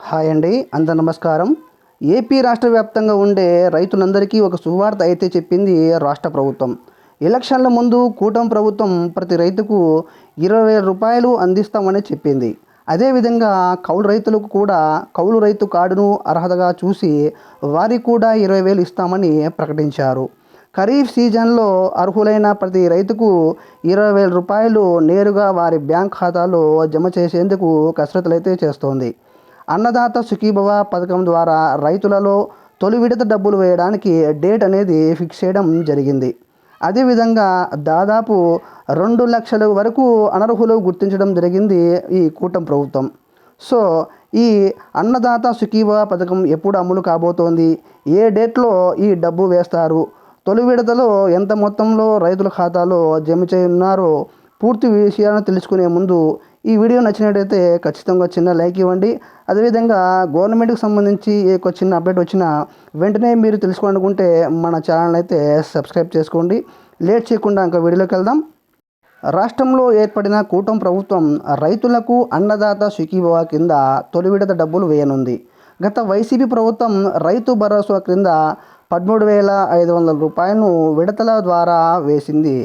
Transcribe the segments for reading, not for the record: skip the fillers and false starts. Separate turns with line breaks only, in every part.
Hi అండి, అందరు నమస్కారం. ఏపీ రాష్ట్ర వ్యాప్తంగా ఉండే రైతులందరికీ ఒక శుభవార్త అయితే చెప్పింది రాష్ట్ర ప్రభుత్వం. ఎలక్షన్ల ముందు కూటమి ప్రభుత్వం ప్రతి రైతుకు 20,000 రూపాయలు అందిస్తామని చెప్పింది. అదేవిధంగా కౌలు రైతులకు కూడా కౌలు రైతు కార్డును అర్హతగా చూసి వారికి కూడా 20,000 ఇస్తామని ప్రకటించారు. ఖరీఫ్ సీజన్లో అర్హులైన ప్రతి రైతుకు 20,000 రూపాయలు నేరుగా వారి బ్యాంక్ ఖాతాలో జమ చేసేందుకు కసరత్తులైతే చేస్తోంది. అన్నదాత సుఖీభవ పథకం ద్వారా రైతులలో తొలి విడత డబ్బులు వేయడానికి డేట్ అనేది ఫిక్స్ చేయడం జరిగింది. అదేవిధంగా దాదాపు 2 లక్షల వరకు అనర్హులు గుర్తించడం జరిగింది ఈ కూటమి ప్రభుత్వం. సో ఈ అన్నదాత సుఖీభవ పథకం ఎప్పుడు అమలు కాబోతోంది, ఏ డేట్లో ఈ డబ్బు వేస్తారు, తొలి విడతలో ఎంత మొత్తంలో రైతుల ఖాతాలో జమ చేయనున్నారో పూర్తి విషయాలను తెలుసుకునే ముందు ఈ వీడియో నచ్చినట్టయితే ఖచ్చితంగా చిన్న లైక్ ఇవ్వండి. అదేవిధంగా గవర్నమెంట్కి సంబంధించి ఏ చిన్న అప్డేట్ వచ్చినా వెంటనే మీరు తెలుసుకోవాలనుకుంటే మన ఛానల్ అయితే సబ్స్క్రైబ్ చేసుకోండి. లేట్ చేయకుండా ఇంకా వీడియోలోకి వెళ్దాం. రాష్ట్రంలో ఏర్పడిన కూటమి ప్రభుత్వం రైతులకు అన్నదాత సుఖీభవ కింద తొలి విడత డబ్బులు వేయనుంది. గత వైసీపీ ప్రభుత్వం రైతు భరోసా క్రింద 13,500 రూపాయలను విడతల ద్వారా వేసింది.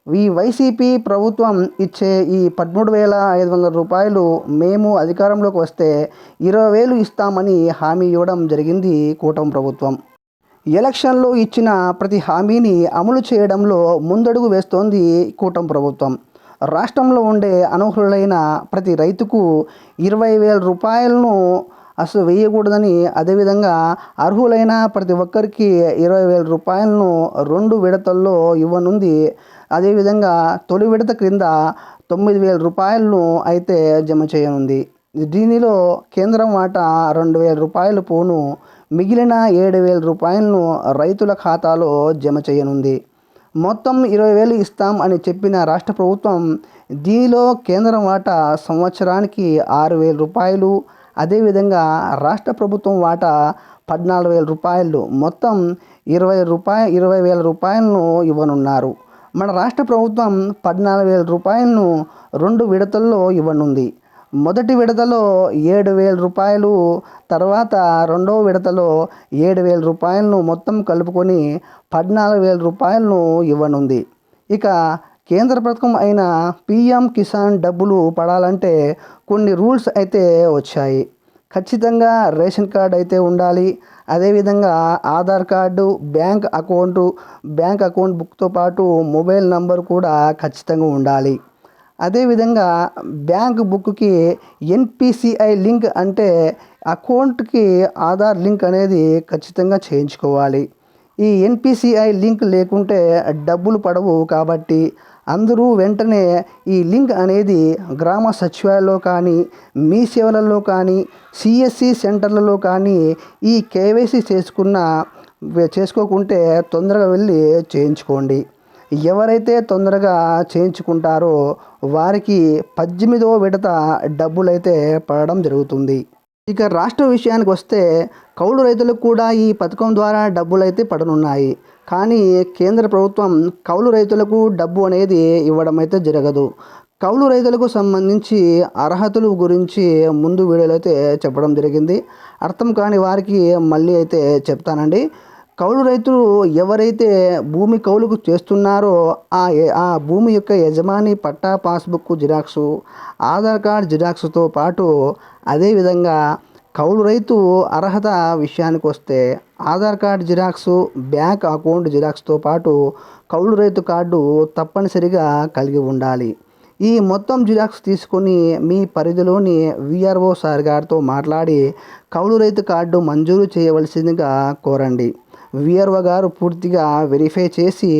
ఈ వైసీపీ ప్రభుత్వం ఇచ్చే ఈ 13,500 రూపాయలు మేము అధికారంలోకి వస్తే 20,000 ఇస్తామని హామీ ఇవ్వడం జరిగింది కూటమి ప్రభుత్వం. ఎలక్షన్లో ఇచ్చిన ప్రతి హామీని అమలు చేయడంలో ముందడుగు వేస్తోంది కూటమి ప్రభుత్వం. రాష్ట్రంలో ఉండే అనర్హులైన ప్రతి రైతుకు 20,000 రూపాయలను అసలు వేయకూడదని, అదేవిధంగా అర్హులైన ప్రతి ఒక్కరికి 20,000 రూపాయలను 2 విడతల్లో ఇవ్వనుంది. అదేవిధంగా తొలి విడత క్రింద 9,000 రూపాయలను అయితే జమ చేయనుంది. దీనిలో కేంద్రం వాటా 2,000 రూపాయలు పోను మిగిలిన 7,000 రూపాయలను రైతుల ఖాతాలో జమ చేయనుంది. మొత్తం 20,000 ఇస్తాం అని చెప్పిన రాష్ట్ర ప్రభుత్వం దీనిలో కేంద్రం వాటా సంవత్సరానికి 6,000 రూపాయలు, అదేవిధంగా రాష్ట్ర ప్రభుత్వం వాటా 14,000 రూపాయలు, మొత్తం 20,000 రూపాయలను ఇవ్వనున్నారు. మన రాష్ట్ర ప్రభుత్వం 14,000 రూపాయలను 2 విడతల్లో ఇవ్వనుంది. మొదటి విడతలో 7,000 రూపాయలు, తర్వాత రెండవ విడతలో 7,000 రూపాయలను మొత్తం కలుపుకొని 14,000 రూపాయలను ఇవ్వనుంది. ఇక కేంద్ర పథకం అయిన పీఎం కిసాన్ డబ్బులు పడాలంటే కొన్ని రూల్స్ అయితే వచ్చాయి. ఖచ్చితంగా రేషన్ కార్డు అయితే ఉండాలి. అదేవిధంగా ఆధార్ కార్డు, బ్యాంక్ అకౌంట్ బుక్తో పాటు మొబైల్ నంబర్ కూడా ఖచ్చితంగా ఉండాలి. అదేవిధంగా బ్యాంక్ బుక్కి ఎన్పిసిఐ లింక్, అంటే అకౌంట్కి ఆధార్ లింక్ అనేది ఖచ్చితంగా చేయించుకోవాలి. ఈ ఎన్పిసిఐ లింక్ లేకుంటే డబ్బులు పడవు. కాబట్టి అందరూ వెంటనే ఈ లింక్ అనేది గ్రామ సచివాలయంలో కానీ, మీ సేవలలో కానీ, సిఎస్సి సెంటర్లలో కానీ ఈ కేవైసీ చేసుకోకుంటే తొందరగా వెళ్ళి చేయించుకోండి. ఎవరైతే తొందరగా చేయించుకుంటారో వారికి 18వ విడత డబ్బులైతే పడడం జరుగుతుంది. ఇక రాష్ట్ర విషయానికి వస్తే కౌలు రైతులకు కూడా ఈ పథకం ద్వారా డబ్బులైతే పడనున్నాయి. కానీ కేంద్ర ప్రభుత్వం కౌలు రైతులకు డబ్బు అనేది ఇవ్వడం అయితే జరగదు. కౌలు రైతులకు సంబంధించి అర్హతలు గురించి ముందు వీడియోలో అయితే చెప్పడం జరిగింది. అర్థం కాని వారికి మళ్ళీ అయితే చెప్తానండి. కౌలు రైతులు ఎవరైతే భూమి కౌలుకు చేస్తున్నారో ఆ భూమి యొక్క యజమాని పట్టా, పాస్బుక్ జిరాక్సు, ఆధార్ కార్డ్ జిరాక్స్తో పాటు, అదేవిధంగా కౌలు రైతు అర్హత విషయానికి వస్తే Aadhaar card xerox, bank account జిరాక్స్తో పాటు కౌలు రైతు కార్డు తప్పనిసరిగా కలిగి ఉండాలి. ఈ మొత్తం జిరాక్స్ తీసుకొని మీ పరిధిలోని విఆర్ఓ సార్ గారితో మాట్లాడి కౌలు రైతు కార్డు మంజూరు చేయవలసిందిగా కోరండి. విఆర్ఓ గారు పూర్తిగా వెరిఫై చేసి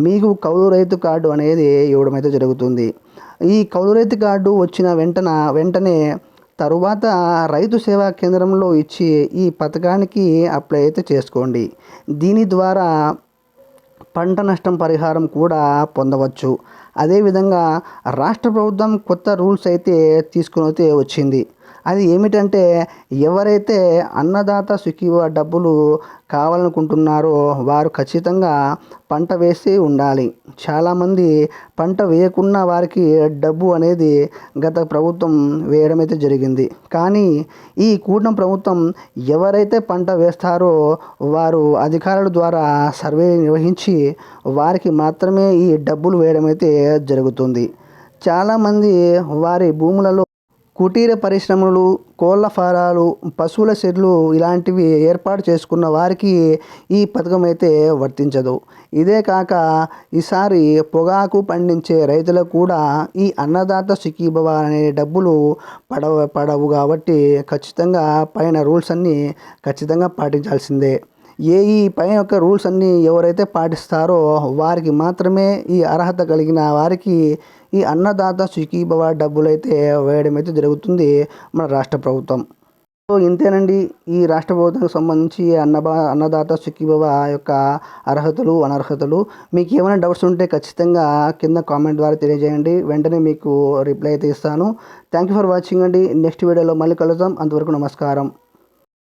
మీకు కౌలు రైతు కార్డు అనేది ఇవ్వడం అయితే జరుగుతుంది. ఈ కౌలు రైతు కార్డు వచ్చిన వెంటనే తరువాత రైతు సేవా కేంద్రంలో ఇచ్చి ఈ పథకానికి అప్లై అయితే చేసుకోండి. దీని ద్వారా పంట నష్టం పరిహారం కూడా పొందవచ్చు. అదేవిధంగా రాష్ట్ర ప్రభుత్వం కొత్త రూల్స్ అయితే తీసుకొని వచ్చింది. అది ఏమిటంటే, ఎవరైతే అన్నదాత సుఖీభవ డబ్బులు కావాలనుకుంటున్నారో వారు ఖచ్చితంగా పంట వేసి ఉండాలి. చాలామంది పంట వేయకున్న వారికి డబ్బు అనేది గత ప్రభుత్వం వేయడం అయితే జరిగింది. కానీ ఈ కూటమి ప్రభుత్వం ఎవరైతే పంట వేస్తారో వారు అధికారుల ద్వారా సర్వే నిర్వహించి వారికి మాత్రమే ఈ డబ్బులు వేయడం అయితే జరుగుతుంది. చాలామంది వారి భూములలో కుటీర పరిశ్రమలు, కోళ్ళ ఫారాలు, పశువుల షెడ్లు ఇలాంటివి ఏర్పాటు చేసుకున్న వారికి ఈ పథకం అయితే వర్తించదు. ఇదే కాక ఈసారి పొగాకు పండించే రైతులకు కూడా ఈ అన్నదాత సుఖీభవ అనే డబ్బులు పడవు కాబట్టి ఖచ్చితంగా పైన రూల్స్ అన్నీ ఖచ్చితంగా పాటించాల్సిందే. ఈ పైన యొక్క రూల్స్ అన్నీ ఎవరైతే పాటిస్తారో వారికి మాత్రమే ఈ అర్హత కలిగిన వారికి ఈ అన్నదాత సుఖీభవ డబ్బులైతే వేయడం అయితే జరుగుతుంది మన రాష్ట్ర ప్రభుత్వం. సో ఇంతేనండి ఈ రాష్ట్ర ప్రభుత్వానికి సంబంధించి అన్నదాత సుఖీభవ యొక్క అర్హతలు, అనర్హతలు. మీకు ఏమైనా డౌట్స్ ఉంటే ఖచ్చితంగా కింద కామెంట్ ద్వారా తెలియజేయండి. వెంటనే మీకు రిప్లై అయితే ఇస్తాను. థ్యాంక్ యూ ఫర్ వాచింగ్ అండి. నెక్స్ట్ వీడియోలో మళ్ళీ కలుద్దాం. అంతవరకు నమస్కారం.